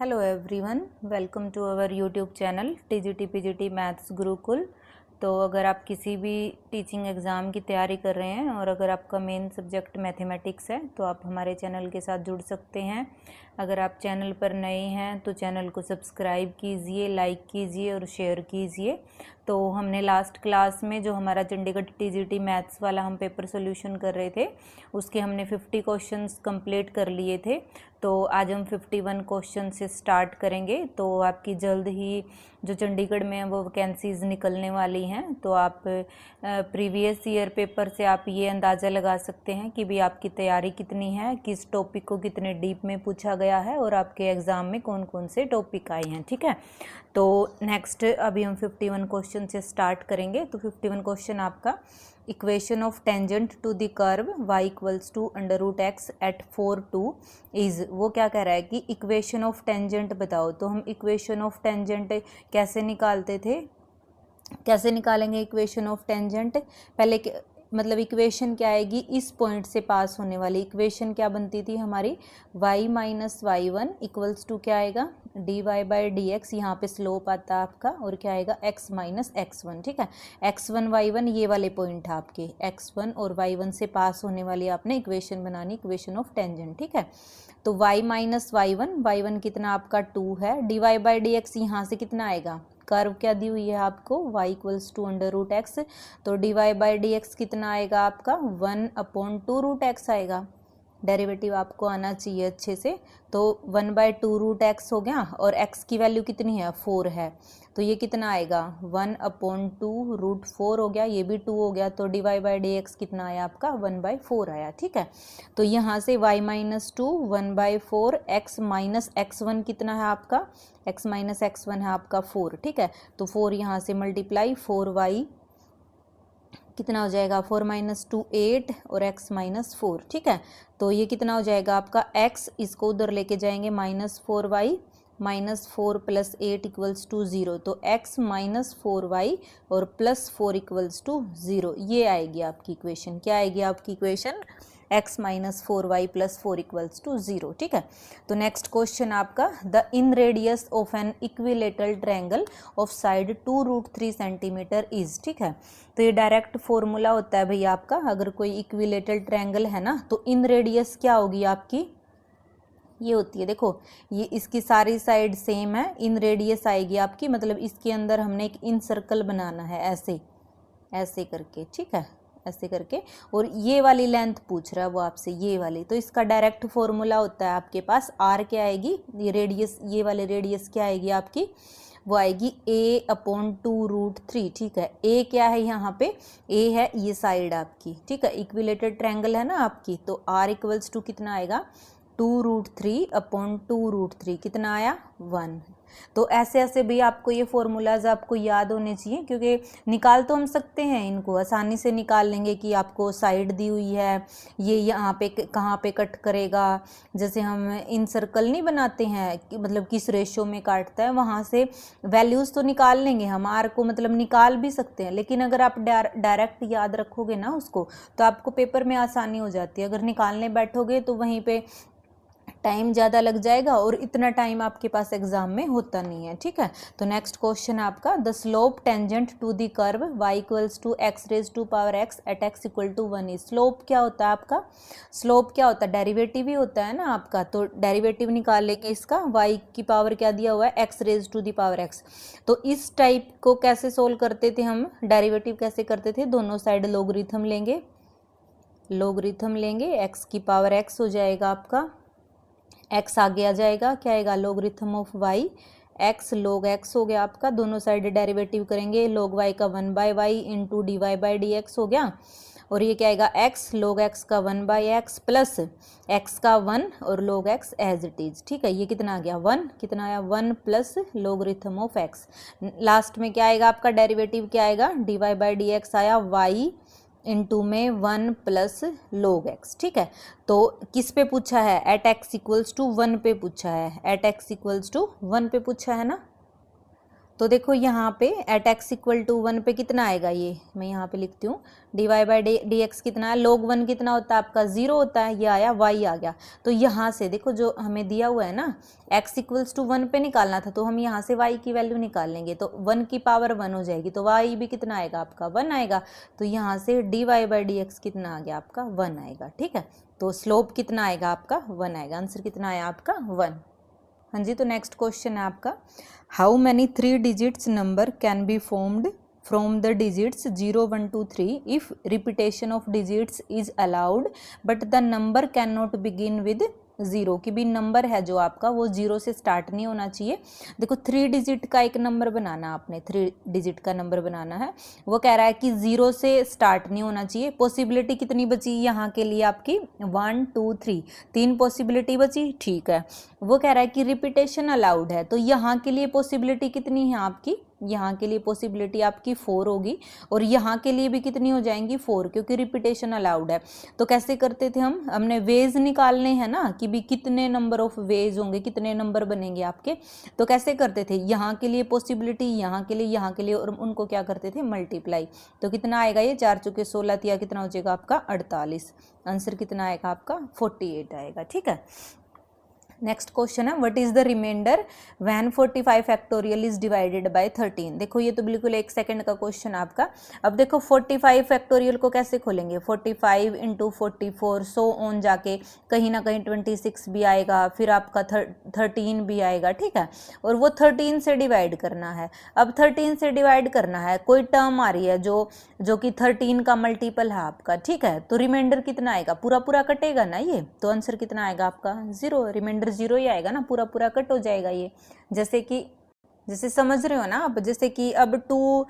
Hello everyone, welcome to our YouTube channel TGT PGT maths Gurukul. तो अगर आप किसी भी टीचिंग एग्ज़ाम की तैयारी कर रहे हैं और अगर आपका मेन सब्जेक्ट मैथमेटिक्स है तो आप हमारे चैनल के साथ जुड़ सकते हैं। अगर आप चैनल पर नए हैं तो चैनल को सब्सक्राइब कीजिए, लाइक कीजिए और शेयर कीजिए। तो हमने लास्ट क्लास में जो हमारा चंडीगढ़ टीजीटी मैथ्स वाला हम पेपर सोल्यूशन कर रहे थे उसके हमने 50 क्वेश्चंस कंप्लीट कर लिए थे। तो आज हम 51 क्वेश्चन से स्टार्ट करेंगे। तो आपकी जल्द ही जो चंडीगढ़ में वो वैकेंसीज़ निकलने वाली हैं, तो आप प्रीवियस ईयर पेपर से आप ये अंदाज़ा लगा सकते हैं कि भी आपकी तैयारी कितनी है, किस टॉपिक को कितने डीप में पूछा गया है और आपके एग्ज़ाम में कौन कौन से टॉपिक आए हैं। ठीक है, तो नेक्स्ट अभी हम 51 क्वेश्चन से स्टार्ट करेंगे। तो 51 क्वेश्चन आपका, equation of tangent to the curve y equals to √x at 4 2 is, वो क्या कह रहा है कि इक्वेशन ऑफ टेंजेंट बताओ। तो हम इक्वेशन ऑफ टेंजेंट कैसे निकालते थे, कैसे निकालेंगे इक्वेशन ऑफ टेंजेंट। पहले मतलब इक्वेशन क्या आएगी, इस पॉइंट से पास होने वाली इक्वेशन क्या बनती थी हमारी, y minus Y one equals to क्या आएगा, dy बाई डी एक्स। यहाँ पे स्लोप आता है आपका और क्या आएगा, x माइनस एक्स वन। ठीक है, x1 y1 ये वाले पॉइंट है आपके, x1 और y1 से पास होने वाली आपने इक्वेशन बनानी, इक्वेशन ऑफ टेंजेंट। ठीक है, तो y माइनस वाई वन कितना आपका 2 है, dy बाई डी एक्स यहाँ से कितना आएगा, कर्व क्या दी हुई है आपको y इक्वल्स टू √x, तो dy बाई डी एक्स कितना आएगा आपका 1/2 √x आएगा। डेरिवेटिव आपको आना चाहिए अच्छे से। तो 1/2 √x हो गया और x की वैल्यू कितनी है, 4 है, तो ये कितना आएगा 1/2 √4 हो गया, ये भी 2 हो गया, तो dy बाई डी एक्स कितना आया आपका 1/4 आया। ठीक है, तो यहाँ से y minus 2 1/4, x minus x1 कितना है आपका, x माइनस x1 है आपका 4। ठीक है, तो 4 यहाँ से मल्टीप्लाई 4y कितना हो जाएगा, 4 माइनस 2 8 और x माइनस 4। ठीक है, तो ये कितना हो जाएगा आपका x, इसको उधर लेके जाएंगे -4y minus 4 plus 8 equals to 0, तो x माइनस 4y और प्लस 4 इक्वल्स टू 0। ये आएगी आपकी इक्वेशन, क्या आएगी आपकी equation, x minus 4y plus 4 equals to 0। ठीक है, तो नेक्स्ट क्वेश्चन आपका, the inradius of an equilateral triangle of side 2√3 centimetre is. ठीक है, तो ये डायरेक्ट फॉर्मूला होता है भैया आपका, अगर कोई इक्विलेटरल ट्रायंगल है ना तो इन रेडियस क्या होगी आपकी, ये होती है, देखो ये इसकी सारी साइड सेम है, इन रेडियस आएगी आपकी, मतलब इसके अंदर हमने एक इन सर्कल बनाना है ऐसे ऐसे करके। ठीक है, ऐसे करके, और ये वाली लेंथ पूछ रहा है वो आपसे, ये वाली, तो इसका डायरेक्ट फॉर्मूला होता है आपके पास, आर क्या आएगी, ये रेडियस, ये वाले रेडियस क्या आएगी आपकी, वो आएगी a/2√3। ठीक है, a क्या है यहाँ पे, a है ये साइड आपकी। ठीक है, इक्विलेटरल ट्रायंगल है ना आपकी, तो r इक्वल्स टू कितना आएगा 2√3/2√3 कितना आया 1। तो ऐसे ऐसे भी आपको ये फॉर्मूलाज आपको याद होने चाहिए, क्योंकि निकाल तो हम सकते हैं, इनको आसानी से निकाल लेंगे कि आपको साइड दी हुई है, ये यहाँ पे कहाँ पे कट करेगा, जैसे हम इन सर्कल नहीं बनाते हैं कि मतलब किस रेशो में काटता है, वहाँ से वैल्यूज़ तो निकाल लेंगे हम, आर को मतलब निकाल भी सकते हैं, लेकिन अगर आप डायरेक्ट याद रखोगे ना उसको तो आपको पेपर में आसानी हो जाती है। अगर निकालने बैठोगे तो वहीं पे टाइम ज़्यादा लग जाएगा और इतना टाइम आपके पास एग्जाम में होता नहीं है। ठीक है, तो नेक्स्ट क्वेश्चन आपका, the slope tangent to the curve y equals to x⁻x at x equal to 1 is. Slope क्या होता है आपका, स्लोप क्या होता है, डेरिवेटिव ही होता है ना आपका, तो डेरिवेटिव निकाल लेंगे इसका, y की पावर क्या दिया हुआ है x⁻x। तो इस टाइप को कैसे सोल्व करते थे हम, डेरिवेटिव कैसे करते थे, दोनों साइड लोगरिथम लेंगे, लोगरिथम लेंगे, x की पावर x हो जाएगा आपका, x आगे आ जाएगा, क्या आएगा logarithm of y, x log x हो गया आपका, दोनों साइड डेरिवेटिव करेंगे, log y का 1/y into dy by D x हो गया, और ये क्या आएगा x log x का 1/x प्लस x का 1 और log x as it is. ठीक है, ये कितना आ गया 1, कितना आया 1 plus logarithm of x, last में क्या आएगा आपका डेरिवेटिव, क्या आएगा dy बाई डी एक्स आया y इंटू में 1 प्लस log x। ठीक है, तो किस पे पूछा है, एट x इक्वल्स टू 1 पे पूछा है, एट x इक्वल्स टू 1 पे पूछा है ना, तो देखो यहाँ पे एट एक्स इक्वल टू 1 पे कितना आएगा, ये मैं यहाँ पे लिखती हूँ, D Y by D X कितना है, log 1 कितना होता है आपका 0 होता है, ये आया y आ गया। तो यहाँ से देखो जो हमें दिया हुआ है ना x इक्वल्स टू 1 पे निकालना था, तो हम यहाँ से y की वैल्यू निकाल लेंगे, तो 1 की पावर 1 हो जाएगी, तो y भी कितना आएगा आपका 1 आएगा। तो यहाँ से D Y by D X कितना आ गया आपका 1 आएगा, ठीक है। तो स्लोप कितना आएगा आपका 1 आएगा, आंसर कितना आया आपका 1। हाँ जी, तो नेक्स्ट क्वेश्चन है आपका, how many 3 digits number can be formed from the digits 0 1 2 3 if repetition of digits is allowed but the number can not begin with 0, कि भी नंबर है जो आपका वो 0 से स्टार्ट नहीं होना चाहिए। देखो 3 डिजिट का एक नंबर बनाना, आपने 3 डिजिट का नंबर बनाना है, वो कह रहा है कि 0 से स्टार्ट नहीं होना चाहिए। पॉसिबिलिटी कितनी बची यहाँ के लिए आपकी 1 2 3, 3 पॉसिबिलिटी बची, ठीक है। वो कह रहा है कि रिपीटेशन अलाउड है, तो यहाँ के लिए पॉसिबिलिटी कितनी है आपकी, यहाँ के लिए पॉसिबिलिटी आपकी 4 होगी, और यहाँ के लिए भी कितनी हो जाएंगी 4, क्योंकि रिपीटेशन अलाउड है। तो कैसे करते थे हमने वेज निकालने हैं ना, कि भी कितने नंबर ऑफ वेज होंगे, कितने नंबर बनेंगे आपके। तो कैसे करते थे, यहाँ के लिए पॉसिबिलिटी, यहाँ के लिए, यहाँ के लिए, और उनको क्या करते थे मल्टीप्लाई। तो कितना आएगा ये 4 चौके 16, या कितना हो जाएगा आपका 48, आंसर कितना आएगा आपका 48 आएगा, ठीक है। नेक्स्ट क्वेश्चन है, what is the remainder when 45 factorial is divided by 13। देखो ये तो बिल्कुल 1 सेकंड का क्वेश्चन आपका। अब देखो 45 फैक्टोरियल को कैसे खोलेंगे, 45 इंटू 44 सो ऑन जाके कहीं ना कहीं 26 भी आएगा, फिर आपका 13 भी आएगा, ठीक है। और वो 13 से डिवाइड करना है। अब 13 से डिवाइड करना है, कोई टर्म आ रही है जो कि 13 का मल्टीपल है आपका, ठीक है। तो रिमाइंडर कितना आएगा, पूरा पूरा कटेगा ना ये, तो आंसर कितना आएगा आपका 0, रिमाइंडर 0 ही आएगा ना, पूरा पूरा कट हो जाएगा ये। जैसे समझ रहे हो ना आप, जैसे कि अब 2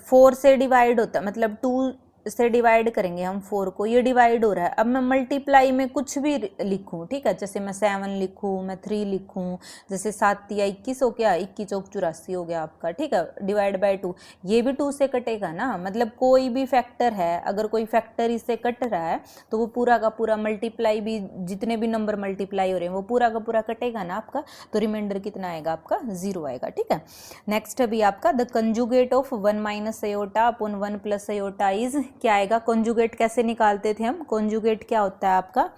4 से डिवाइड होता है, मतलब 2 से डिवाइड करेंगे हम 4 को, ये डिवाइड हो रहा है। अब मैं मल्टीप्लाई में कुछ भी लिखूं, ठीक है, जैसे मैं 7 लिखूं, मैं 3 लिखूं, जैसे 7 या 21 हो गया, 21 चौक 84 हो गया आपका, ठीक है, डिवाइड बाय 2, ये भी 2 से कटेगा ना। मतलब कोई भी फैक्टर है, अगर कोई फैक्टर इससे कट रहा है तो वो पूरा का पूरा मल्टीप्लाई भी, जितने भी नंबर मल्टीप्लाई हो रहे हैं वो पूरा का पूरा कटेगा ना आपका। तो रिमाइंडर कितना आएगा आपका 0 आएगा, ठीक है। नेक्स्ट अभी आपका the conjugate of 1 minus iota upon 1 plus iota is, क्या आएगा। कॉन्जुगेट कैसे निकालते थे हम, कॉन्जुगेट क्या होता है आपका,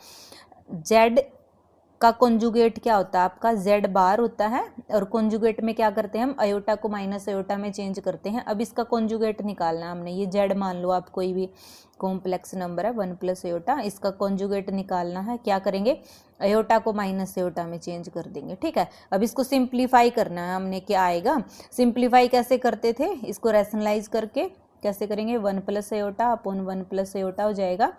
z का कॉन्जुगेट क्या होता है आपका z बार होता है, और कॉन्जुगेट में क्या करते हैं हम, अयोटा को माइनस अयोटा में चेंज करते हैं। अब इसका कॉन्जुगेट निकालना है हमने, ये z मान लो आप, कोई भी कॉम्प्लेक्स नंबर है 1 प्लस अयोटा, इसका कॉन्जुगेट निकालना है। क्या करेंगे, अयोटा को माइनस अयोटा में चेंज कर देंगे, ठीक है। अब इसको सिंप्लीफाई करना है हमने, क्या आएगा, सिंप्लीफाई कैसे करते थे, इसको रैशनलाइज करके कैसे करेंगे, 1 plus iota upon 1 plus iota हो जाएगा।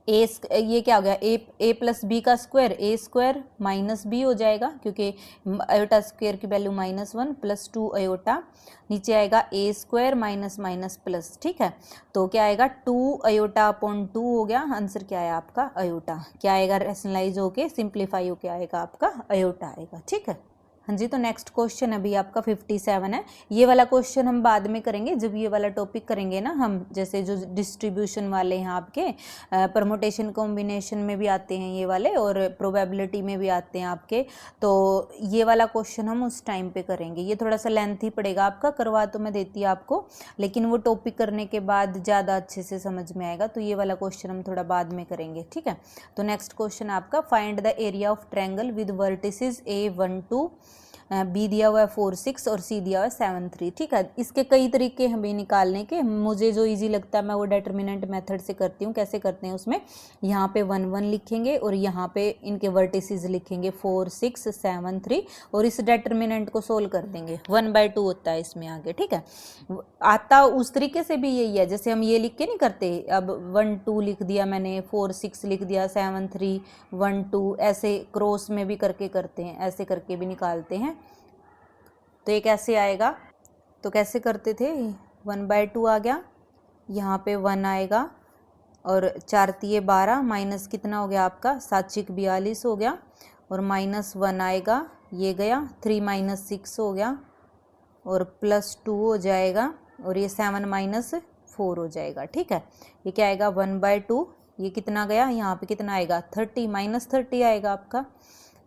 ये क्या हो गया, ए प्लस बी का स्क्वायर, ए स्क्वायर माइनस बी हो जाएगा, क्योंकि अयोटा स्क्वायर की वैल्यू -1 प्लस 2 अयोटा, नीचे आएगा ए स्क्वायर माइनस माइनस प्लस, ठीक है। तो क्या आएगा 2 अयोटा अपॉन 2 हो गया, आंसर क्या आया आपका अयोटा। क्या आएगा, रैशनलाइज होके सिंप्लीफाई होके आएगा आपका अयोटा आएगा, ठीक है। हाँ जी, तो नेक्स्ट क्वेश्चन अभी आपका 57 है। ये वाला क्वेश्चन हम बाद में करेंगे, जब ये वाला टॉपिक करेंगे ना हम, जैसे जो डिस्ट्रीब्यूशन वाले हैं आपके, परमुटेशन कॉम्बिनेशन में भी आते हैं ये वाले, और प्रोबेबिलिटी में भी आते हैं आपके। तो ये वाला क्वेश्चन हम उस टाइम पे करेंगे। ये थोड़ा सा लेंथी पड़ेगा आपका, करवा तो मैं देती आपको, लेकिन वो टॉपिक करने के बाद ज़्यादा अच्छे से समझ में आएगा। तो ये वाला क्वेश्चन हम थोड़ा बाद में करेंगे, ठीक है। तो नेक्स्ट क्वेश्चन आपका, find the area of triangle with vertices A1 2, B दिया हुआ है 4 6 और सी दिया हुआ है 7 3, ठीक है। इसके कई तरीके हमें निकालने के, मुझे जो इजी लगता है मैं वो डेटर्मिनेंट मेथड से करती हूँ। कैसे करते हैं उसमें, यहाँ पे 1 1 लिखेंगे और यहाँ पे इनके वर्टिसेस लिखेंगे 4 6 7 3, और इस डेटर्मिनेंट को सोल्व कर देंगे। 1/2 होता है इसमें आगे, ठीक है। आता उस तरीके से भी यही है, जैसे हम ये लिख के नहीं करते, अब 1 2 लिख दिया मैंने, 4 6 लिख दिया, 7 3 1 2, ऐसे क्रॉस में भी करके करते हैं, ऐसे करके भी निकालते हैं। तो ये कैसे आएगा, तो कैसे करते थे, 1/2 आ गया, यहाँ पे 1 आएगा, और 4 तिये 12, माइनस कितना हो गया आपका 7 6 42 हो गया, और -1 आएगा, ये गया, 3 - 6 हो गया, और +2 हो जाएगा, और ये 7 - 4 हो जाएगा, ठीक है। ये क्या आएगा 1/2, ये कितना गया, यहाँ पे कितना आएगा 30 -30 आएगा आपका,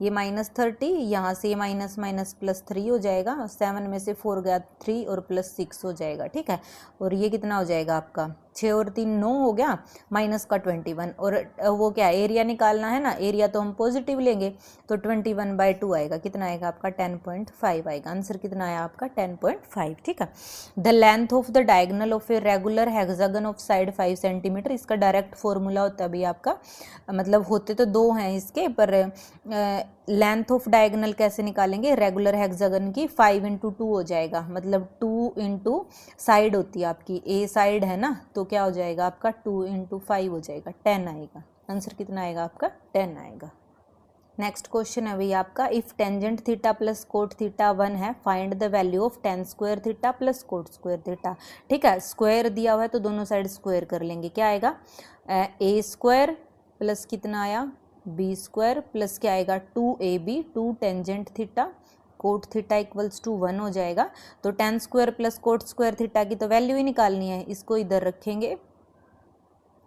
ये -30, यहाँ से माइनस माइनस +3 हो जाएगा, 7 में से 4 गया 3 और +6 हो जाएगा, ठीक है। और ये कितना हो जाएगा आपका 6 और 3 9 हो गया, माइनस का 21। और वो क्या एरिया निकालना है ना, एरिया तो हम पॉजिटिव लेंगे, तो 21/2 आएगा, कितना आएगा आपका 10.5 आएगा। आंसर कितना आया आपका 10.5, ठीक है। The length of the diagonal of a regular hexagon of side 5 centimetre, इसका डायरेक्ट फॉर्मूला होता है अभी आपका, मतलब होते तो दो हैं इसके, पर लेंथ ऑफ डायगोनल कैसे निकालेंगे, रेगुलर हेक्सागन की 5 × 2 हो जाएगा, मतलब 2 × साइड होती है आपकी, ए साइड है ना, तो क्या हो जाएगा आपका 2 × 5 हो जाएगा, 10 आएगा। आंसर कितना आएगा आपका 10 आएगा। नेक्स्ट क्वेश्चन है भैया आपका, if tangent theta plus cot theta 1 है, find the value of tan square theta plus cot square theta, ठीक है। स्क्वायर दिया हुआ है तो दोनों साइड स्क्वायर कर लेंगे, क्या आएगा ए स्क्वायर प्लस कितना आया बी स्क्वायर प्लस क्या आएगा 2ab, 2 tangent theta cot theta equals to 1 हो जाएगा। तो tan square plus cot square theta की तो वैल्यू ही निकालनी है, इसको इधर रखेंगे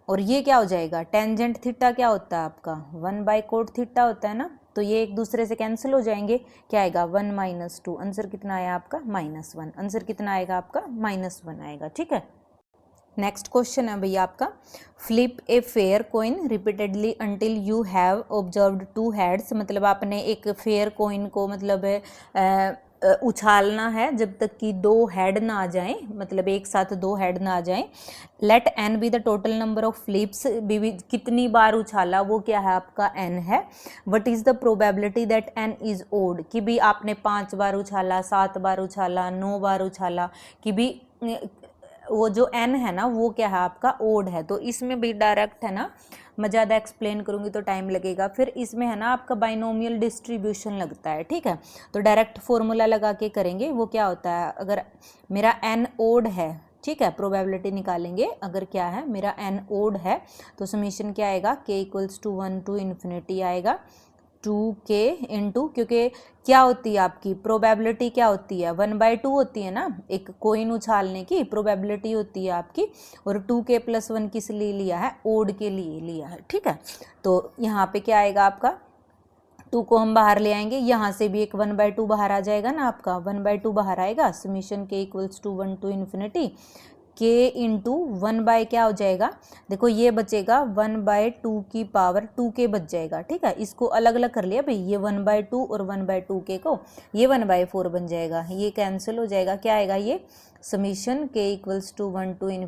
और ये क्या हो जाएगा टेंजेंट थीटा क्या होता है आपका 1/कोट थीटा होता है ना, तो ये एक दूसरे से कैंसिल हो जाएंगे, क्या आएगा 1 - 2। आंसर कितना आया आपका -1। आंसर कितना आएगा आपका -1 आएगा, ठीक है। नेक्स्ट क्वेश्चन है भैया आपका, flip a fair coin repeatedly until you have observed 2 heads, मतलब आपने एक फेयर कॉइन को मतलब उछालना है जब तक कि 2 हेड ना आ जाएं, मतलब एक साथ 2 हेड ना आ जाएं। Let n be the total number of flips, कितनी बार उछाला वो क्या है आपका n है। What is the probability that n is odd, कि भी आपने 5 बार उछाला, 7 बार उछाला, 9 बार उछाला, कि भी वो जो n है ना वो क्या है आपका ओड है। तो इसमें भी डायरेक्ट है ना, मैं ज़्यादा एक्सप्लेन करूँगी तो टाइम लगेगा, फिर इसमें है ना आपका बाइनोमियल डिस्ट्रीब्यूशन लगता है, ठीक है। तो डायरेक्ट फॉर्मूला लगा के करेंगे, वो क्या होता है, अगर मेरा n ओड है, ठीक है, प्रोबेबिलिटी निकालेंगे, अगर क्या है मेरा n ओड है तो समीशन क्या आएगा k = 1 to ∞ आएगा 2k इंटू, क्योंकि क्या होती है आपकी प्रोबेबिलिटी क्या होती है 1/2 होती है ना, एक कोइन उछालने की प्रोबेबिलिटी होती है आपकी, और 2k + 1 किस लिए लिया है ओड के लिए लिया है, ठीक है। तो यहाँ पे क्या आएगा आपका 2 को हम बाहर ले आएंगे, यहाँ से भी एक 1/2 बाहर आ जाएगा ना, आपका 1/2 बाहर आएगा, summation k = 1 to ∞ k into 1/ क्या हो जाएगा, देखो ये बचेगा 1/2 की पावर 2k बच जाएगा, ठीक है। इसको अलग अलग कर लिया भाई, ये 1/2 और 1/2k को ये 1/4 बन जाएगा, ये कैंसिल हो जाएगा, क्या आएगा ये summation k = 1 to ∞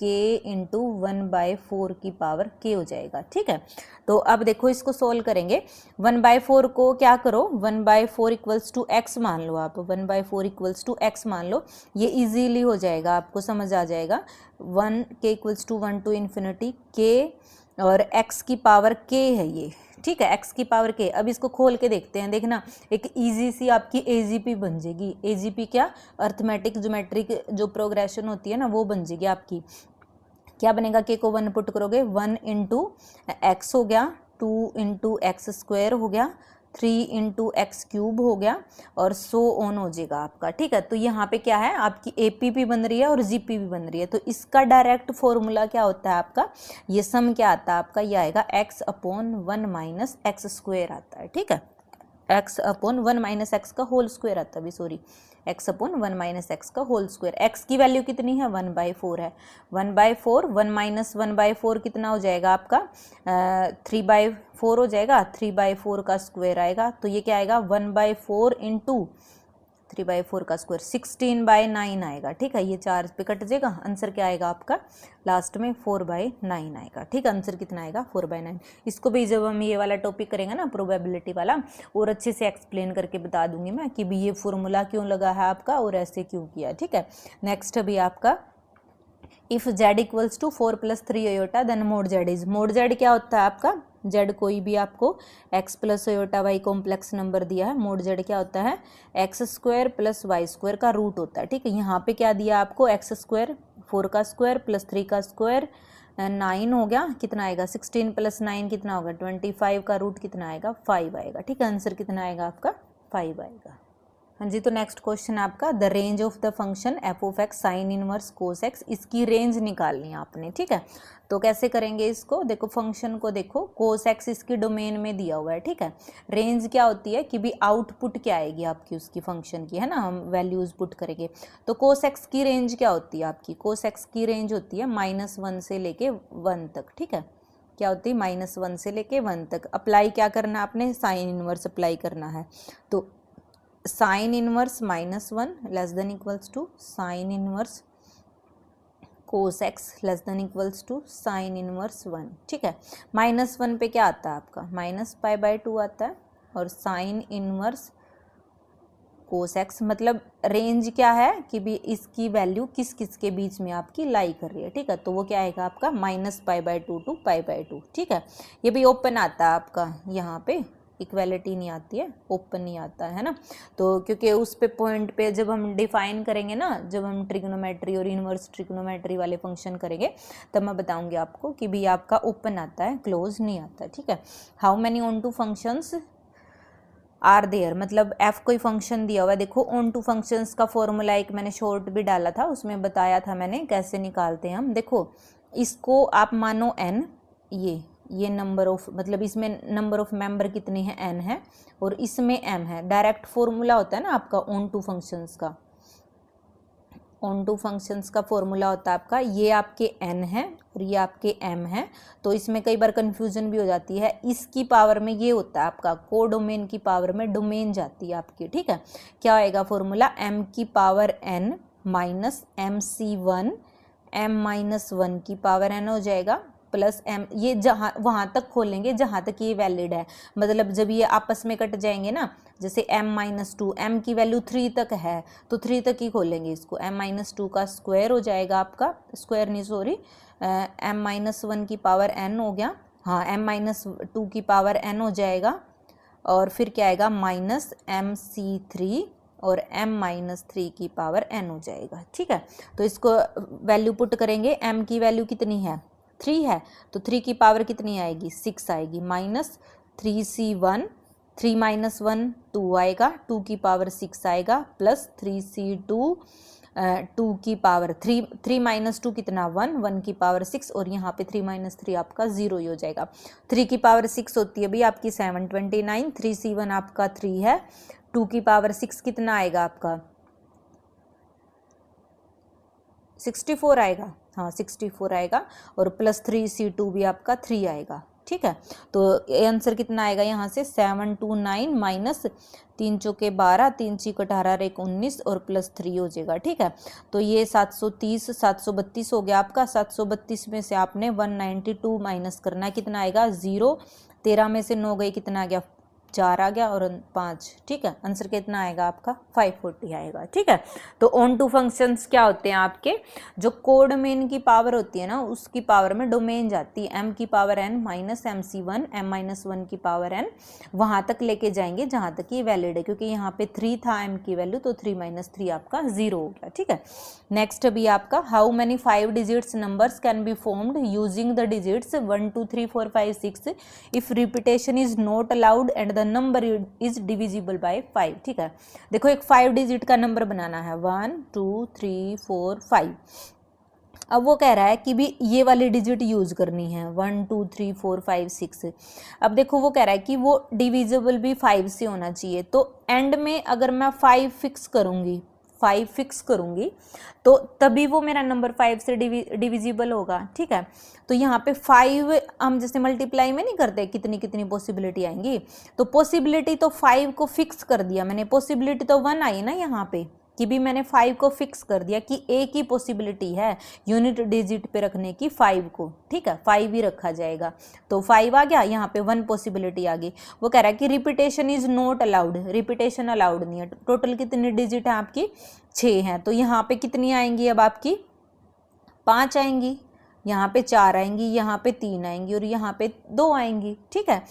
k into 1/4 की पावर k हो जाएगा, ठीक है। तो अब देखो इसको सोल्व करेंगे, 1/4 को क्या करो 1/4 = x मान लो, आप 1/4 = x मान लो, ये इजीली हो जाएगा, आपको समझ आ जाएगा। 1k = 1 to ∞ k और x की पावर k है ये, ठीक है, x की पावर k। अब इसको खोल के देखते हैं, देखना एक इजी सी आपकी AGP बन जाएगी। AGP क्या अर्थमेटिक ज्योमेट्रिक जो प्रोग्रेशन होती है ना वो बन जाएगी आपकी। क्या बनेगा k को 1 पुट करोगे 1 × x हो गया, 2 × x² हो गया, 3 × x³ हो गया और सो ऑन हो जाएगा आपका, ठीक है। तो यहाँ पे क्या है आपकी APP बन रही है और GP भी बन रही है, तो इसका डायरेक्ट फॉर्मूला क्या होता है आपका, ये सम क्या आता है आपका, ये आएगा x/1 - x² आता है, ठीक है। x/1 - x का होल स्क्वायर आता है, सॉरी x/1 - x का होल स्क्वायर। x की वैल्यू कितनी है 1/4 है, 1/4 1 - 1/4 कितना हो जाएगा आपका 3/4 हो जाएगा, 3/4 का स्क्वायर आएगा, तो ये क्या आएगा 1/4 × 3/4 का स्क्वायर 16/9 आएगा, ठीक है। ये 4 पे कट जाएगा, आंसर क्या आएगा आपका लास्ट में 4/9 आएगा, ठीक है। आंसर कितना आएगा 4/9। इसको भी जब हम ये वाला टॉपिक करेंगे ना प्रोबेबिलिटी वाला, और अच्छे से एक्सप्लेन करके बता दूंगी मैं कि भी ये फॉर्मूला क्यों लगा है आपका और ऐसे क्यों किया, ठीक है। नेक्स्ट अभी आपका if z = 4 + 3 iota then mod z is, mod z क्या होता है आपका, z कोई भी आपको x + iota y complex number दिया है, mod z क्या होता है x² + y² का रूट होता है, ठीक है। यहाँ पे क्या दिया आपको x² 4 का स्क्वायर प्लस 3 का स्क्वायर 9 हो गया, कितना आएगा 16 + 9 कितना होगा 25 का रूट कितना आएगा 5 आएगा, ठीक है। आंसर कितना आएगा आपका 5 आएगा। हाँ जी, तो नेक्स्ट क्वेश्चन आपका the range of the function F of x sign inverse cos x, इसकी रेंज निकालनी है आपने, ठीक है। तो कैसे करेंगे इसको, देखो फंक्शन को देखो, कोस एक्स इसकी डोमेन में दिया हुआ है, ठीक है। रेंज क्या होती है कि भी आउटपुट क्या आएगी आपकी उसकी फंक्शन की, है ना, हम वैल्यूज पुट करेंगे। तो कोस एक्स की रेंज क्या होती है आपकी, कोस एक्स की रेंज होती है -1 से लेके 1 तक, ठीक है। क्या होती है, -1 से लेके 1 तक। अप्लाई क्या करना है आपने, साइन इनवर्स अप्लाई करना है। तो sine inverse -1 less than equals to sine inverse cos X less than equals to sine inverse 1, ठीक है। -1 पे क्या आता है आपका, -π/2 आता है, और साइन इनवर्स कोस एक्स मतलब रेंज क्या है कि भी इसकी वैल्यू किस किस के बीच में आपकी लाई कर रही है, ठीक है। तो वो क्या आएगा आपका -π/2 टू π/2, ठीक है। ये भी ओपन आता है आपका, यहाँ पे इक्वेलिटी नहीं आती है, ओपन नहीं आता है ना। तो क्योंकि उस पे पॉइंट पे जब हम डिफाइन करेंगे ना, जब हम ट्रिग्नोमेट्री और इनवर्स ट्रिग्नोमेट्री वाले फंक्शन करेंगे तब मैं बताऊंगी आपको कि भी आपका ओपन आता है, क्लोज नहीं आता है, ठीक है। How many on to functions are there, मतलब एफ कोई फंक्शन दिया हुआ है, देखो ऑन टू फंक्शंस का फॉर्मूला एक मैंने शॉर्ट भी डाला था, उसमें बताया था मैंने कैसे निकालते हैं हम। देखो इसको आप मानो n, ये नंबर ऑफ, मतलब इसमें नंबर ऑफ मेंबर कितने हैं, n है, और इसमें m है। डायरेक्ट फॉर्मूला होता है ना आपका ऑन टू फंक्शंस का, ऑन टू फंक्शंस का फॉर्मूला होता है आपका, ये आपके n है और ये आपके m है। तो इसमें कई बार कंफ्यूजन भी हो जाती है, इसकी पावर में ये होता है आपका कोडोमेन की पावर में डोमेन जाती है आपकी, ठीक है। क्या आएगा फॉर्मूला, m की power n minus mc1 m-1 की पावर n हो जाएगा, प्लस m, ये जहाँ वहाँ तक खोलेंगे जहाँ तक ये वैलिड है, मतलब जब ये आपस में कट जाएंगे ना, जैसे m-2, m की वैल्यू 3 तक है तो 3 तक ही खोलेंगे इसको, m-2 का स्क्वायर हो जाएगा आपका, स्क्वायर नहीं सॉरी, m-1 की पावर n हो गया, हाँ m-2 की पावर n हो जाएगा, और फिर क्या आएगा -mc3 और m-3 की पावर n हो जाएगा, ठीक है। तो इसको वैल्यू पुट करेंगे, m की वैल्यू कितनी है, 3 है, तो 3 की पावर कितनी आएगी, 6 आएगी, -3c1, 3 - 1 2 आएगा, 2 की पावर 6 आएगा, प्लस 3c2 2 की पावर 3 -2 कितना 1 की पावर 6, और यहाँ पे 3 - 3 आपका 0 ही हो जाएगा। 3 की पावर 6 होती है भाई आपकी 729, 3c1 आपका 3 है, 2 की पावर 6 कितना आएगा आपका 64 आएगा, हाँ 64 आएगा, और प्लस 3c2 भी आपका 3 आएगा, ठीक है। तो आंसर कितना आएगा यहाँ से 729 माइनस 3 चौके 12, 3 चीक 18 1 19 और प्लस 3 हो जाएगा, ठीक है। तो ये 730 732 हो गया आपका, 732 में से आपने 192 माइनस करना है, कितना आएगा 0, 13 में से 9 गई, कितना आ गया 4 आ गया, और 5, ठीक है। आंसर कितना आएगा आपका 540 आएगा, ठीक है। तो ऑन टू फंक्शंस क्या होते हैं आपके, जो कोड मेन की पावर होती है ना उसकी पावर में डोमेन जाती है, m की power n minus mc1 m-1 की पावर n, वहाँ तक लेके जाएंगे जहाँ तक ये वैलिड है, क्योंकि यहाँ पे 3 था m की वैल्यू, तो 3 - 3 आपका 0 हो गया, ठीक है। नेक्स्ट अभी आपका how many 5 digits numbers can be formed using the digits 1 2 3 4 5 6 if repetition is not allowed and the number is divisible by 5, ठीक है। देखो एक 5 डिजिट का नंबर बनाना है, 1 2 3 4 5। अब वो कह रहा है कि भी ये वाली डिजिट यूज करनी है 1 2 3 4 5 6। अब देखो वो कह रहा है कि वो डिविजिबल भी 5 से होना चाहिए, तो एंड में अगर मैं 5 फिक्स करूंगी तो तभी वो मेरा नंबर 5 से डिविजिबल होगा, ठीक है। तो यहाँ पे 5 हम जैसे मल्टीप्लाई में नहीं करते कितनी कितनी पॉसिबिलिटी आएंगी, तो पॉसिबिलिटी तो 5 को फिक्स कर दिया मैंने, पॉसिबिलिटी तो 1 आई ना यहाँ पे, कि भी मैंने 5 को फिक्स कर दिया कि एक ही पॉसिबिलिटी है यूनिट डिजिट पे रखने की 5 को, ठीक है, 5 ही रखा जाएगा। तो 5 आ गया, यहाँ पे 1 पॉसिबिलिटी आ गई। वो कह रहा है कि repetition is not allowed, repetition allowed नहीं है। टोटल कितनी डिजिट है आपकी 6 हैं, तो यहाँ पे कितनी आएंगी अब आपकी 5 आएंगी, यहाँ पे 4 आएंगी, यहाँ पे 3 आएंगी और यहाँ पे 2 आएंगी, ठीक है।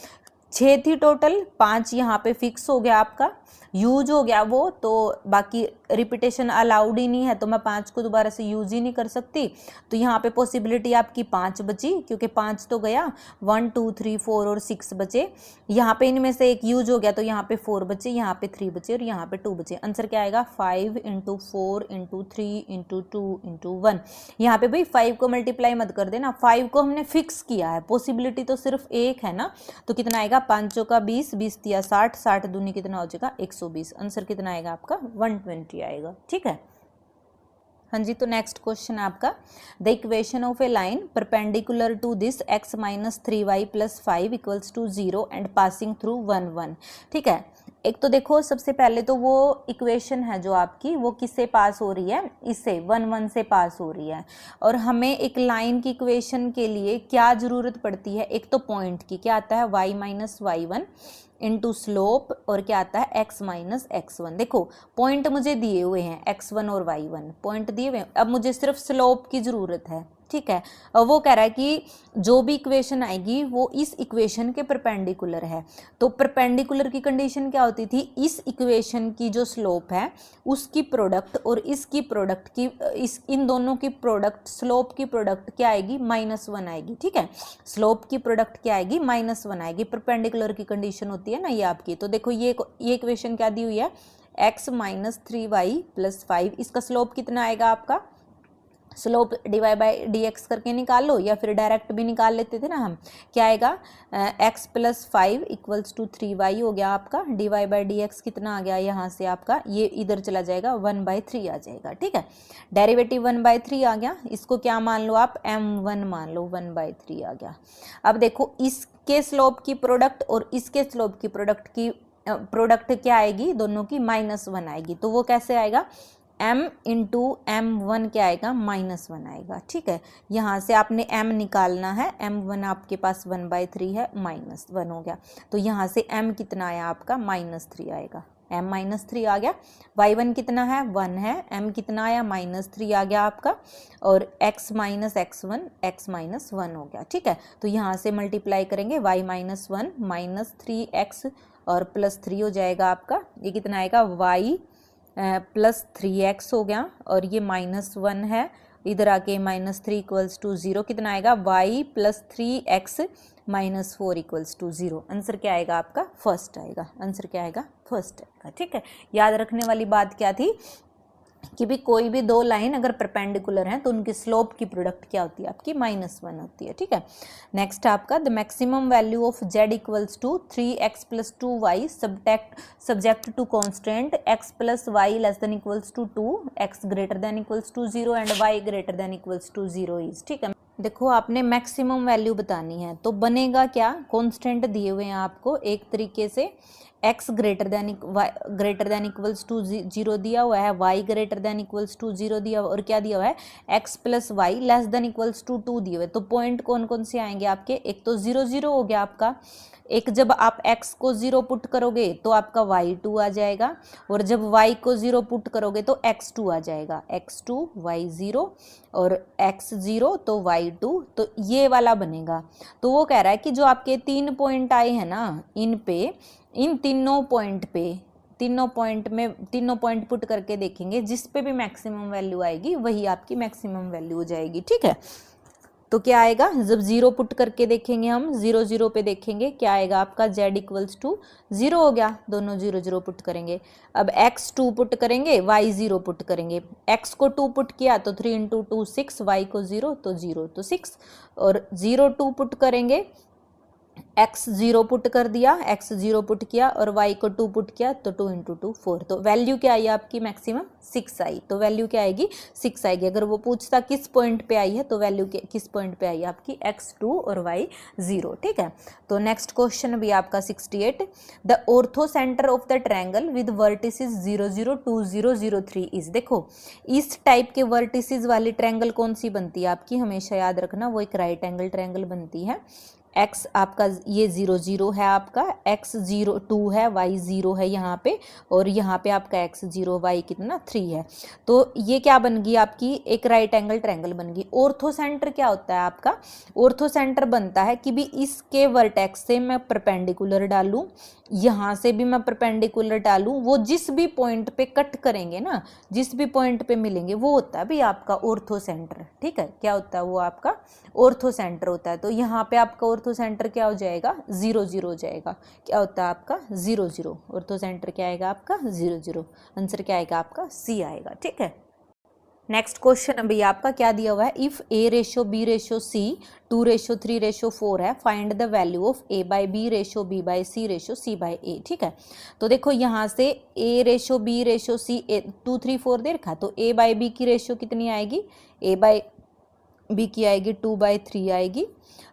6 थी टोटल, 5 यहाँ पे फिक्स हो गया आपका, यूज हो गया वो, तो बाकी रिपीटेशन अलाउड ही नहीं है, तो मैं 5 को दोबारा से यूज ही नहीं कर सकती। तो यहाँ पे पॉसिबिलिटी आपकी 5 बची, क्योंकि 5 तो गया, 1 2 3 4 और 6 बचे। यहाँ पे इनमें से एक यूज हो गया, तो यहाँ पे 4 बचे, यहाँ पे 3 बचे और यहाँ पे 2 बचे। आंसर क्या आएगा? 5 × 4 × 3 × 2 × 1। यहाँ पे भाई 5 को मल्टीप्लाई मत कर देना, 5 को हमने फिक्स किया है, पॉसिबिलिटी तो सिर्फ एक है ना, तो कितना आएगा? 5 का 20, 20 दिया 60, 60 दूनी कितना हो जाएगा? 120। आंसर कितना आएगा आपका? 120 आएगा। ठीक है, हाँ जी। तो नेक्स्ट क्वेश्चन है आपका, the equation of a line perpendicular to this x minus 3y plus 5 equals to 0 and passing through 1 1। ठीक है, एक तो देखो सबसे पहले तो वो इक्वेशन है जो आपकी, वो किससे पास हो रही है? इससे 1 1 से पास हो रही है। और हमें एक लाइन की इक्वेशन के लिए क्या जरूरत पड़ती है? एक तो पॉइंट की, क्या आता है? y minus y1 into slope, और क्या आता है? x minus x1। देखो पॉइंट मुझे दिए हुए हैं x1 और y1, पॉइंट दिए हुए हैं, अब मुझे सिर्फ स्लोप की जरूरत है। ठीक है, और वो कह रहा है कि जो भी इक्वेशन आएगी वो इस इक्वेशन के परपेंडिकुलर है। तो परपेंडिकुलर की कंडीशन क्या होती थी? इस इक्वेशन की जो स्लोप है उसकी प्रोडक्ट और इसकी प्रोडक्ट की, इन दोनों की प्रोडक्ट, स्लोप की प्रोडक्ट क्या आएगी? -1 आएगी। ठीक है, स्लोप की प्रोडक्ट क्या आएगी? -1 आएगी। परपेंडिकुलर की कंडीशन होती है ना ये आपकी। तो देखो ये इक्वेशन क्या दी हुई है? x माइनस 3y प्लस 5, इसका स्लोप कितना आएगा आपका? स्लोप डिवाइड बाई dx करके निकाल लो, या फिर डायरेक्ट भी निकाल लेते थे ना हम। क्या आएगा? x plus 5 equals to 3y हो गया आपका, डिवाइड बाई dx कितना आ गया? यहाँ से आपका ये इधर चला जाएगा, 1/3 आ जाएगा। ठीक है, डेरिवेटिव 1/3 आ गया, इसको क्या मान लो आप? m1 मान लो, 1/3 आ गया। अब देखो इसके स्लोप की प्रोडक्ट और इसके स्लोप की प्रोडक्ट क्या आएगी? दोनों की -1 आएगी। तो वो कैसे आएगा? m इंटू m1 क्या आएगा? -1 आएगा। ठीक है, यहाँ से आपने m निकालना है, m1 आपके पास 1/3 है, -1 हो गया। तो यहाँ से m कितना आया आपका? -3 आएगा, m -3 आ गया। y1 कितना है? 1 है, m कितना आया? -3 आ गया आपका, और x minus x1 x minus 1 हो गया। ठीक है, तो यहाँ से मल्टीप्लाई करेंगे, y -1 -3x और +3 हो जाएगा आपका, ये कितना आएगा? y प्लस 3x हो गया, और ये -1 है, इधर आके -3 इक्वल्स टू 0, कितना आएगा? y plus 3x minus 4 equals to 0। Answer क्या आएगा आपका? फर्स्ट आएगा। आंसर क्या आएगा? फर्स्ट आएगा। ठीक है, याद रखने वाली बात क्या थी कि भी कोई भी दो लाइन अगर परपेंडिकुलर हैं तो उनकी स्लोप की प्रोडक्ट क्या होती है? आपकी -1 होती है। ठीक है, नेक्स्ट आपका, the maximum value of z equals to 3x plus 2y subject to constant x plus Y less than equals to 2, x greater than equals to 0 and y greater than equals to 0 is. ठीक है, देखो आपने maximum value बतानी है, तो बनेगा क्या? Constant दिए हुए हैं आपको एक तरीके से, x greater than equals to 0 दिया हुआ है, y greater than equals to 0 दिया हुआ, और क्या दिया हुआ है? x plus Y less than equals to 2 दिए हुए। तो पॉइंट कौन कौन से आएंगे आपके? एक तो 0 0 हो गया आपका, एक जब आप x को 0 पुट करोगे तो आपका y2 आ जाएगा, और जब y को 0 पुट करोगे तो x2 आ जाएगा, x2 y0 और x0 तो y2, तो ये वाला बनेगा। तो वो कह रहा है कि जो आपके 3 पॉइंट आए हैं ना, इन तीनों पॉइंट पुट करके देखेंगे, जिस पे भी मैक्सिमम वैल्यू आएगी वही आपकी मैक्सिमम वैल्यू हो जाएगी। ठीक है, तो क्या आएगा? जब 0 पुट करके देखेंगे हम, 0 0 पे देखेंगे, क्या आएगा आपका? z इक्वल्स टू 0 हो गया, दोनों 0 0 पुट करेंगे। अब x2 पुट करेंगे, y0 पुट करेंगे, x को 2 पुट किया तो 3 × 2 6, y को 0 तो 0 तो 6, और 0 2 पुट करेंगे, x0 पुट कर दिया, x0 पुट किया, और y को 2 पुट किया तो 2 × 2 4, तो वैल्यू क्या आई आपकी? मैक्सिमम 6 आई। तो वैल्यू क्या आएगी? 6 आएगी। अगर वो पूछता किस पॉइंट पे आई है, तो वैल्यू किस पॉइंट पे आई है आपकी? x2 और y0। ठीक है, तो नेक्स्ट क्वेश्चन भी आपका 68, the ortho centre of the triangle with vertices 0 0 2 0 0 3 is. देखो इस टाइप के वर्टिसेस वाली ट्रायंगल कौन सी बनती है आपकी? हमेशा याद रखना, वो एक राइट एंगल ट्रायंगल बनती है। x आपका ये 0 0 है, आपका x 0 2 है, y 0 है यहाँ पे, और यहाँ पे आपका x 0 y कितना 3 है। तो ये क्या बन गई आपकी, एक राइट एंगल ट्रायंगल बन गई। ऑर्थो सेंटर क्या होता है आपका, ऑर्थो सेंटर बनता है कि भी इसके वर्टेक्स से मैं परपेंडिकुलर डालूं, यहाँ से भी मैं परपेंडिकुलर डालूं, वो जिस भी पॉइंट पे कट करेंगे ना, जिस भी पॉइंट पे मिलेंगे, वो होता है भी आपका ऑर्थो सेंटर। ठीक है, क्या होता है वो आपका ऑर्थो सेंटर होता है। तो यहाँ पे आपका ऑर्थो सेंटर क्या हो जाएगा, 0 0 हो जाएगा। क्या होता है आपका 0 0, ऑर्थो सेंटर क्या आएगा आपका 0 0। आंसर क्या आएगा आपका सी आएगा। ठीक है, नेक्स्ट क्वेश्चन अभी आपका क्या दिया हुआ है, if a ratio b ratio c 2 ratio 3 ratio 4 है, find the value of a by b ratio b by c ratio c by a। ठीक है, तो देखो यहाँ से a ratio b ratio c 2 3 4 दे रखा, तो a बाई b की रेशो कितनी आएगी, a बाई b की आएगी 2/3 आएगी,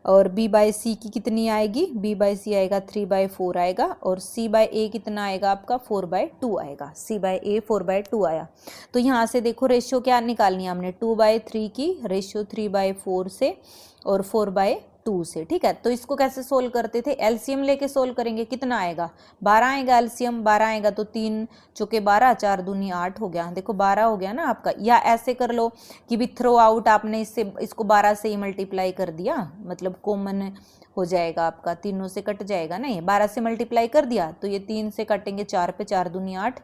और b बाई सी की कितनी आएगी, b बाई सी आएगा 3/4 आएगा, और c बाई ए कितना आएगा आपका 4/2 आएगा। c बाई ए 4/2 आया। तो यहाँ से देखो रेशियो क्या निकालनी है हमने, 2/3 की रेशियो 3/4 से और 4/2 से। ठीक है, तो इसको कैसे सोल्व करते थे, एलसीएम लेके सोल्व करेंगे। कितना आएगा, 12 आएगा एलसीएम, 12 आएगा तो 3 चौके 12, 4 दूनी 8 हो गया। देखो 12 हो गया ना आपका। या ऐसे कर लो कि भी थ्रो आउट आपने इसको 12 से ही मल्टीप्लाई कर दिया, मतलब कॉमन हो जाएगा आपका, तीनों से कट जाएगा ना, ये 12 से मल्टीप्लाई कर दिया तो ये 3 से कटेंगे, 4 पे 4 दूनी 8,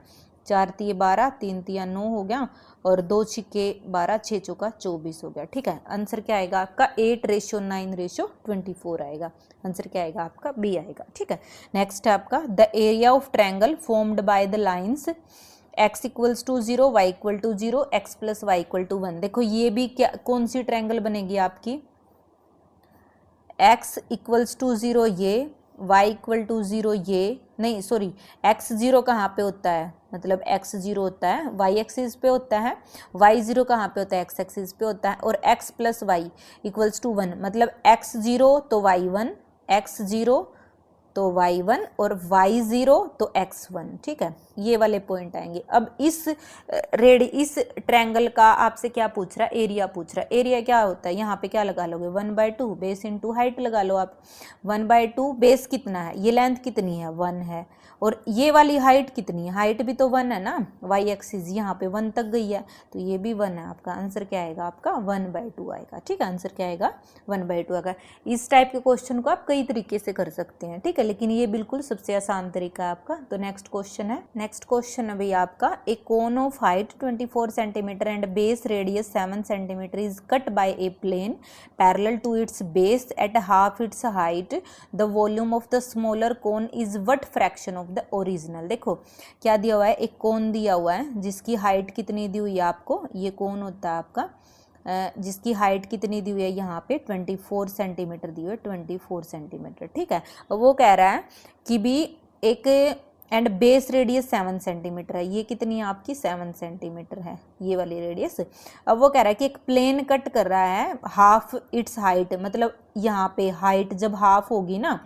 4 तिये 12, 3 तिया 9 हो गया, और 2 छिक्के 12, 6 चौका 24 हो गया। ठीक है, आंसर क्या आएगा आपका 8:9:24 आएगा। आंसर क्या आएगा आपका बी आएगा। ठीक है, नेक्स्ट है आपका the area of triangle formed by the lines x equals to 0, y equal to 0, x plus Y equal to 1। देखो ये भी क्या, कौन सी ट्रायंगल बनेगी आपकी, x इक्वल्स टू 0 ये, y इक्वल टू 0 ये, नहीं सॉरी, x 0 कहाँ पे होता है, मतलब x 0 होता है y एक्सिस पे होता है, y 0 कहाँ पे होता है x एक्सिस पे होता है, और x plus Y equals to 1, मतलब x 0 तो y 1, x 0 तो y1 और y0 तो x1। ठीक है, ये वाले पॉइंट आएंगे। अब इस इस ट्रायंगल का आपसे क्या पूछ रहा है, एरिया पूछ रहा है। एरिया क्या होता है, यहाँ पे क्या लगा लोगे, 1/2 बेस इंटू हाइट लगा लो आप। 1/2 बेस कितना है, ये लेंथ कितनी है 1 है, और ये वाली हाइट कितनी है, हाइट भी तो 1 है ना, वाई एक्सिस यहाँ पे 1 तक गई है, तो ये भी 1 है। आपका आंसर क्या आएगा आपका 1/2 आएगा। ठीक है, आंसर क्या आएगा 1/2 आएगा। इस टाइप के क्वेश्चन को आप कई तरीके से कर सकते हैं। ठीक है, लेकिन ये बिल्कुल सबसे आसान तरीका है आपका। तो नेक्स्ट क्वेश्चन है, नेक्स्ट क्वेश्चन है भैया आपका, a cone of height 24 centimetre and base radius 7 centimetre is cut by a plane parallel to its base at half its height, the volume of the smaller cone is what fraction of the original. देखो क्या दिया हुआ है, एक कोन दिया हुआ है जिसकी हाइट कितनी दी हुई है आपको, ये कोन होता है आपका जिसकी हाइट कितनी दी हुई है, यहाँ पे 24 सेंटीमीटर दी हुई है, 24 सेंटीमीटर। ठीक है, वो कह रहा है कि भी एक एंड बेस रेडियस 7 सेंटीमीटर है, ये कितनी है आपकी 7 सेंटीमीटर है ये वाली रेडियस। अब वो कह रहा है कि एक प्लेन कट कर रहा है हाफ इट्स हाइट, मतलब यहाँ पे हाइट जब हाफ होगी ना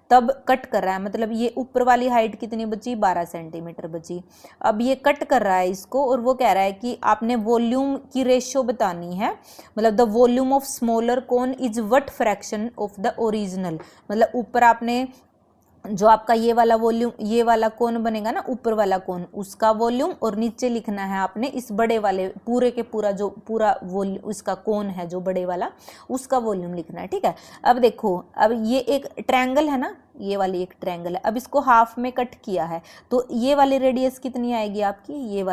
तब कट कर रहा है, मतलब ये ऊपर वाली हाइट कितनी बची 12 सेंटीमीटर बची। अब ये कट कर रहा है इसको, और वो कह रहा है कि आपने वॉल्यूम की रेशियो बतानी है, मतलब the volume of smaller cone is what fraction of the original, मतलब ऊपर आपने जो आपका ये वाला वॉल्यूम, ये वाला कोन बनेगा ना ऊपर वाला कोन, उसका वॉल्यूम, और नीचे लिखना है आपने इस बड़े वाले पूरे के पूरा जो पूरा वॉल्यूम उसका कोन है जो बड़े वाला, उसका वॉल्यूम लिखना है। ठीक है, अब देखो, अब ये एक ट्रायंगल है ना, ये वाली एक ट्रायंगल है, अब इसको हाफ में कट किया है, तो ये वाली रेडियस कितनी आएगी आपकी, ये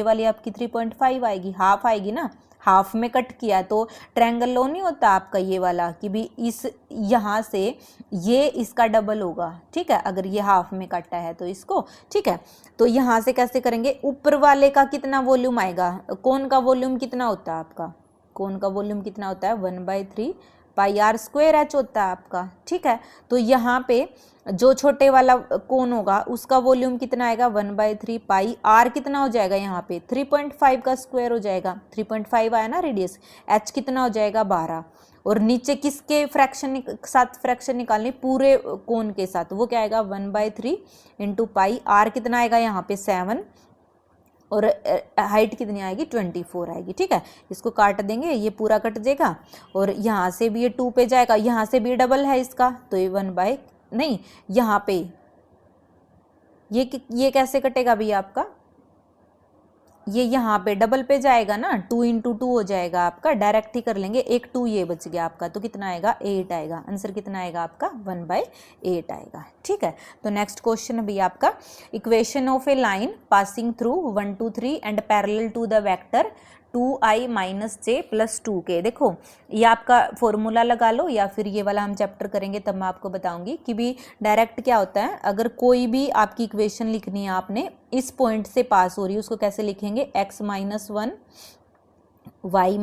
वाली आपकी 3.5 आएगी, हाफ आएगी ना, हाफ में कट किया तो ट्रायंगल लो नहीं होता आपका ये वाला कि भी इस यहाँ से ये इसका डबल होगा। ठीक है, अगर ये हाफ में कटा है तो इसको। ठीक है, तो यहाँ से कैसे करेंगे, ऊपर वाले का कितना वॉल्यूम आएगा, कोन का वॉल्यूम कितना होता है आपका, कोन का वॉल्यूम कितना होता है 1/3 पाई r स्क्वायर h होता है आपका। ठीक है, तो यहाँ पे जो छोटे वाला कोन होगा उसका वॉल्यूम कितना आएगा 1/3 पाई, r कितना हो जाएगा यहाँ पे 3.5 का स्क्वायर हो जाएगा, 3.5 आया ना रेडियस, h कितना हो जाएगा 12, और नीचे किसके फ्रैक्शन साथ फ्रैक्शन निकालनी, पूरे कोन के साथ, वो क्या आएगा 1/3 इंटू पाई, r कितना आएगा यहाँ पे 7, और हाइट कितनी आएगी 24 आएगी। ठीक है, इसको काट देंगे, ये पूरा कट जाएगा और यहाँ से भी ये 2 पे जाएगा, यहाँ से भी डबल है इसका तो ये 1 बाय नहीं, यहाँ पे ये कैसे कटेगा भैया आपका, ये यहाँ पे डबल पे जाएगा ना, 2 × 2 हो जाएगा आपका, डायरेक्ट ही कर लेंगे, एक 2 ये बच गया आपका, तो कितना आएगा 8 आएगा। आंसर कितना आएगा आपका 1/8 आएगा। ठीक है, तो नेक्स्ट क्वेश्चन है भैया आपका, equation of a line passing through 1 2 3 and parallel to the vector 2i - j + 2k। देखो ये आपका फॉर्मूला लगा लो या फिर ये वाला हम चैप्टर करेंगे तब मैं आपको बताऊंगी कि भी डायरेक्ट क्या होता है। अगर कोई भी आपकी इक्वेशन लिखनी है, आपने इस पॉइंट से पास हो रही है, उसको कैसे लिखेंगे, x - 1 y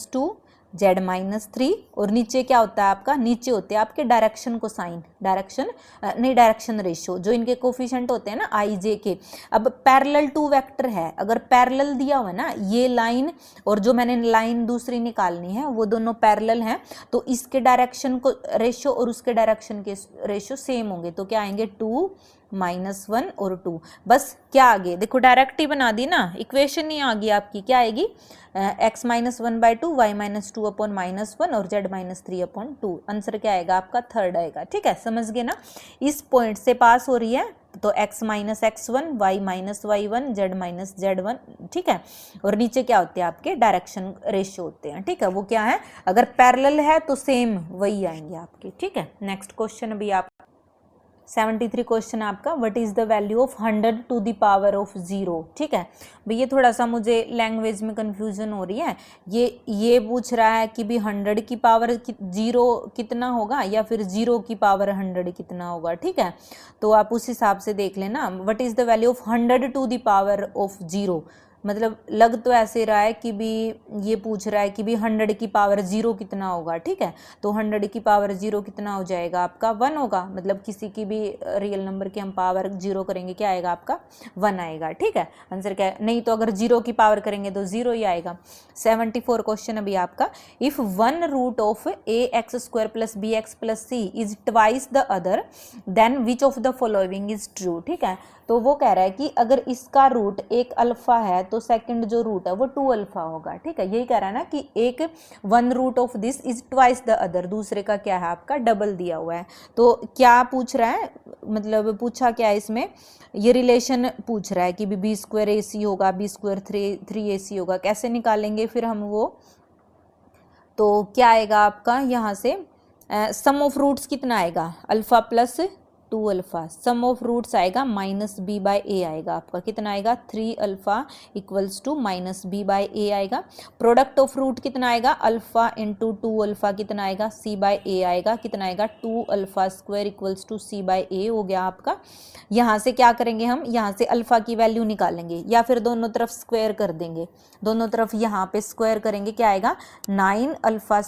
- 2 z-3 और नीचे क्या होता है आपका, नीचे होते हैं आपके डायरेक्शन को साइन, डायरेक्शन रेशियो, जो इनके कोफिशिएंट होते हैं ना i j के। अब पैरेलल टू वेक्टर है, अगर पैरेलल दिया हुआ है ना, ये लाइन और जो मैंने लाइन दूसरी निकालनी है वो दोनों पैरेलल हैं, तो इसके डायरेक्शन को रेशियो और उसके डायरेक्शन के रेशियो सेम होंगे, तो क्या आएंगे 2 -1 और 2। बस क्या आगे देखो, डायरेक्ट ही बना दी ना, इक्वेशन नहीं आ गई आपकी, क्या आएगी x - 1/2 y - 2/-1 और z - 3/2। आंसर क्या आएगा आपका 3rd आएगा। ठीक है, समझ गए ना, इस पॉइंट से पास हो रही है तो x - x1 y - y1 z - z1। ठीक है, और नीचे क्या होते हैं आपके डायरेक्शन रेशियो होते हैं। ठीक है, वो क्या है, अगर पैरेलल है तो सेम वही आएंगे आपके। ठीक है, नेक्स्ट क्वेश्चन भी आप 73 क्वेश्चन आपका, what is the value of 100 to the power of 0। ठीक है भाई, ये थोड़ा सा मुझे लैंग्वेज में कंफ्यूजन हो रही है, ये पूछ रहा है कि भी 100 की पावर 0 कितना होगा या फिर 0 की पावर 100 कितना होगा। ठीक है, तो आप उस हिसाब से देख लेना, what is the value of 100 to the power of 0, मतलब लग तो ऐसे रहा है कि भी ये पूछ रहा है कि भी 100 की पावर 0 कितना होगा। ठीक है, तो 100 की पावर 0 कितना हो जाएगा आपका 1 होगा, मतलब किसी की भी रियल नंबर की हम पावर 0 करेंगे क्या आएगा आपका 1 आएगा। ठीक है, आंसर क्या है, नहीं तो अगर 0 की पावर करेंगे तो 0 ही आएगा। 74 क्वेश्चन अभी आपका, if 1 root of ax² + bx + c is twice the other then which of the following is true. ठीक है, तो वो कह रहा है कि अगर इसका रूट एक अल्फा है तो सेकंड जो रूट है वो 2 अल्फा होगा। ठीक है, यही कह रहा है ना कि एक 1 root of this is twice the other, दूसरे का क्या है आपका डबल दिया हुआ है। तो क्या पूछ रहा है, मतलब पूछा क्या है इसमें, ये रिलेशन पूछ रहा है कि b² ac होगा, b² 3ac होगा, कैसे निकालेंगे फिर हम वो, तो क्या आएगा आपका यहाँ से सम ऑफ रूट्स कितना आएगा alpha plus 2 alpha, sum of roots आएगा -b/a आएगा आपका, कितना आएगा 3 अल्फा = -b/a आएगा। प्रोडक्ट ऑफ रूट कितना आएगा अल्फा × 2 अल्फा कितना आएगा c/a आएगा, कितना आएगा 2 अल्फा² = c/a हो गया आपका। यहाँ से क्या करेंगे हम, यहाँ से अल्फा की वैल्यू निकालेंगे या फिर दोनों तरफ स्क्वायर कर देंगे, दोनों तरफ यहाँ पे स्क्वायर करेंगे, क्या आएगा 9 अल्फा²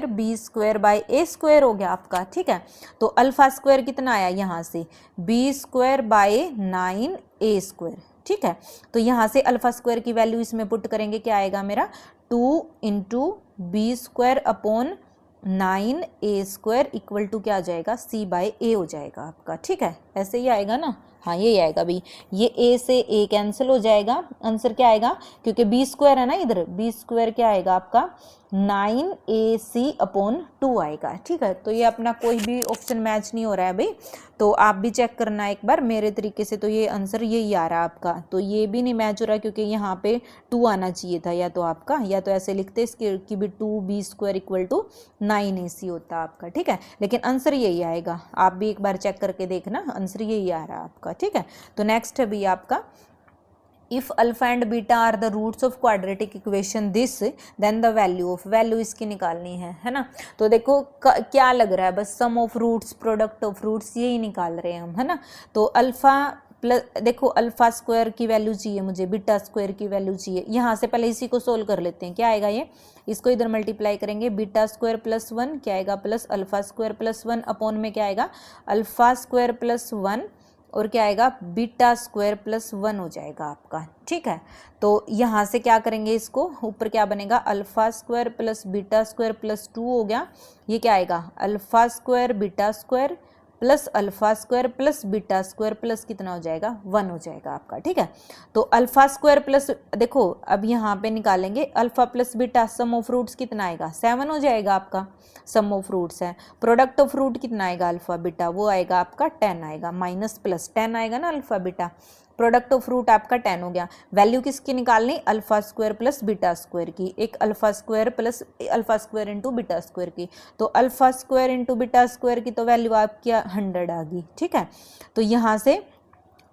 b² हो गया आपका। ठीक है, तो अल्फा² कितना आया यहाँ से b²/9 a²। ठीक है, तो यहाँ से अल्फा² की वैल्यू इसमें पुट करेंगे, क्या आएगा मेरा 2 × b² / 9 a² = क्या आ जाएगा c/a हो जाएगा आपका। ठीक है, ऐसे ही आएगा ना, हाँ यही आएगा भाई, ये a से a कैंसिल हो जाएगा, आंसर क्या आएगा, क्योंकि b² है ना इधर, b² क्या आएगा आपका 9ac/2 आएगा। ठीक है, तो ये अपना कोई भी ऑप्शन मैच नहीं हो रहा है भाई, तो आप भी चेक करना एक बार मेरे तरीके से, तो ये आंसर यही आ रहा है आपका, तो ये भी नहीं मैच हो रहा क्योंकि यहाँ पे 2 आना चाहिए था, या तो आपका, या तो ऐसे लिखते इसके कि भी 2b² = 9ac होता आपका। ठीक है, लेकिन आंसर यही आएगा, आप भी एक बार चेक करके देखना, आंसर यही आ रहा है आपका। ठीक है, तो नेक्स्ट है भी आपका, if alpha and beta are the roots of quadratic equation this then the value of, value इसकी निकालनी है ना। तो देखो क्या लग रहा है, बस sum of roots product of roots यही निकाल रहे हैं हम, है ना। तो अल्फा प्लस, देखो अल्फा² की वैल्यू चाहिए मुझे, बीटा² की वैल्यू चाहिए, यहाँ से पहले इसी को सोल्व कर लेते हैं, क्या आएगा ये, इसको इधर मल्टीप्लाई करेंगे, बीटा² + 1 क्या आएगा प्लस अल्फा² + 1 अपॉन में क्या आएगा अल्फा² + 1 और क्या आएगा बीटा² + 1 हो जाएगा आपका। ठीक है, तो यहाँ से क्या करेंगे, इसको ऊपर क्या बनेगा अल्फा² + बीटा² + 2 हो गया, ये क्या आएगा अल्फा² बीटा² plus alpha square plus beta square plus कितना हो जाएगा 1 हो जाएगा आपका, ठीक है। तो अल्फा स्क्वायर प्लस, देखो अब यहाँ पे निकालेंगे alpha plus beta, sum of roots कितना आएगा 7 हो जाएगा आपका, सम ऑफ रूट्स है। प्रोडक्ट ऑफ रूट कितना आएगा अल्फा बीटा, वो आएगा आपका 10 आएगा, माइनस प्लस 10 आएगा ना alpha beta, product of root आपका 10 हो गया। वैल्यू किसकी निकालनी, alpha square plus beta square की, एक alpha square plus alpha square into beta square की, तो alpha square into beta square की तो वैल्यू आपकी 100 आ गई, ठीक है। तो यहाँ से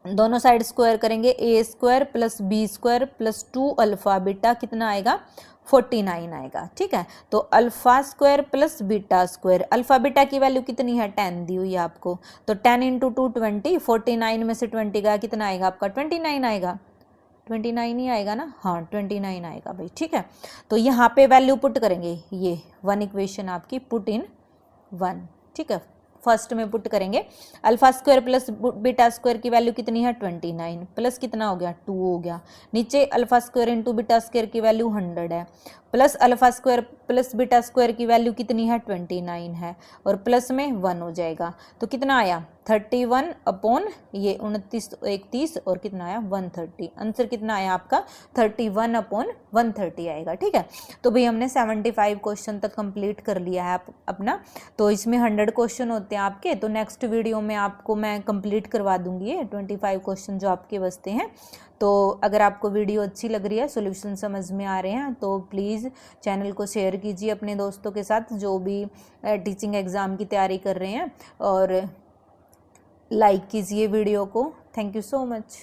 दोनों साइड स्क्वायर करेंगे, A square plus B square plus 2 alpha beta कितना आएगा 49 आएगा, ठीक है। तो alpha square plus beta square, alpha beta की वैल्यू कितनी है 10 दी हुई है आपको, तो 10 इंटू 2 20, 49 में से 20 का कितना आएगा आपका 29 आएगा, 29 ही आएगा ना, हाँ 29 आएगा भाई, ठीक है। तो यहाँ पे वैल्यू पुट करेंगे, ये 1 इक्वेशन आपकी पुट इन 1, ठीक है। फर्स्ट में पुट करेंगे alpha square plus beta square की वैल्यू कितनी है 29 प्लस कितना हो गया 2 हो गया, नीचे alpha square into beta square की वैल्यू 100 है, plus alpha square plus beta square की वैल्यू कितनी है 29 है, और प्लस में 1 हो जाएगा, तो कितना आया 31 अपॉन ये 29 31 और कितना आया 130, आंसर कितना आया आपका 31 अपॉन 130 आएगा, ठीक है। तो भाई हमने 75 क्वेश्चन तक कंप्लीट कर लिया है अपना, तो इसमें 100 क्वेश्चन होते हैं आपके, तो नेक्स्ट वीडियो में आपको मैं कंप्लीट करवा दूंगी ये 25 क्वेश्चन जो आपके बचते हैं। तो अगर आपको वीडियो अच्छी लग रही है, सॉल्यूशन समझ में आ रहे हैं, तो प्लीज़ चैनल को शेयर कीजिए अपने दोस्तों के साथ जो भी टीचिंग एग्ज़ाम की तैयारी कर रहे हैं, और लाइक कीजिए वीडियो को। Thank you so much.